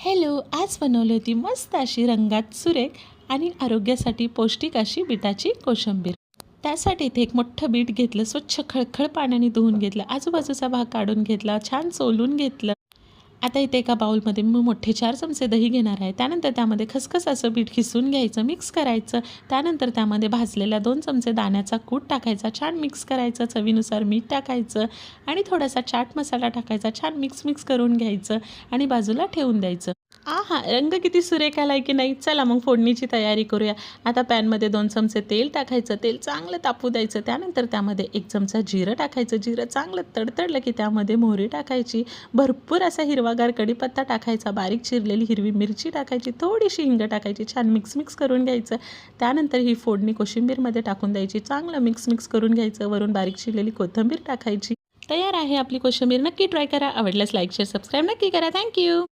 Hello, आज बनवली होती मस्त अशी रंगात सुरेख आणि आरोग्यासाठी पौष्टिक अशी बीटाची कोशिंबीर. त्यासाठी इथे एक मोठं बीट घेतलं, स्वच्छ खळखळ पाण्याने धुवून घेतलं, आजूबाजूचा भाग काढून घेतला, छान सोलून घेतलं. आता इथे एका बाउलमध्ये मी मोठे 4 चमचे दही घेणार आहे. त्यानंतर त्यामध्ये खसखस असं बीट खिसून घ्यायचं, मिक्स करायचं. त्यानंतर त्यामध्ये भाजलेल्या 2 चमचे दाण्याचा कूट टाकायचा, छान मिक्स करायचं. चवीनुसार मीठ टाकायचं आणि थोडासा चाट मसाला टाकायचा. छान मिक्स करून घ्यायचं आणि बाजूला ठेवून द्यायचं. आहा! रंग किती सुरेख आलाय की नाही. चला मग फोडणीची तयारी करूया. आता पॅनमध्ये 2 चमचे तेल टाकायचं. तेल चांगलं तापू द्यायचं. त्यानंतर त्यामध्ये 1 चमचा जिरं टाकायचं. जिरं चांगलं तडतडलं की त्यामध्ये मोहरी टाकायची. भरपूर असा हिरवागार कढीपत्ता टाकायचा. बारीक चिरलेली हिरवी मिरची टाकायची. थोडीशी हिंग टाकायची. छान मिक्स करून घ्यायचं. त्यानंतर ही फोडणी कोशिंबीरमध्ये टाकून द्यायची. चांगलं मिक्स करून घ्यायचं. वरून बारीक चिरलेली कोथिंबीर टाकायची. तयार आहे आपली कोशिंबीर. नक्की ट्राय करा. आवडल्यास लाईक, शेअर, सबस्क्राईब नक्की करा. थँक्यू.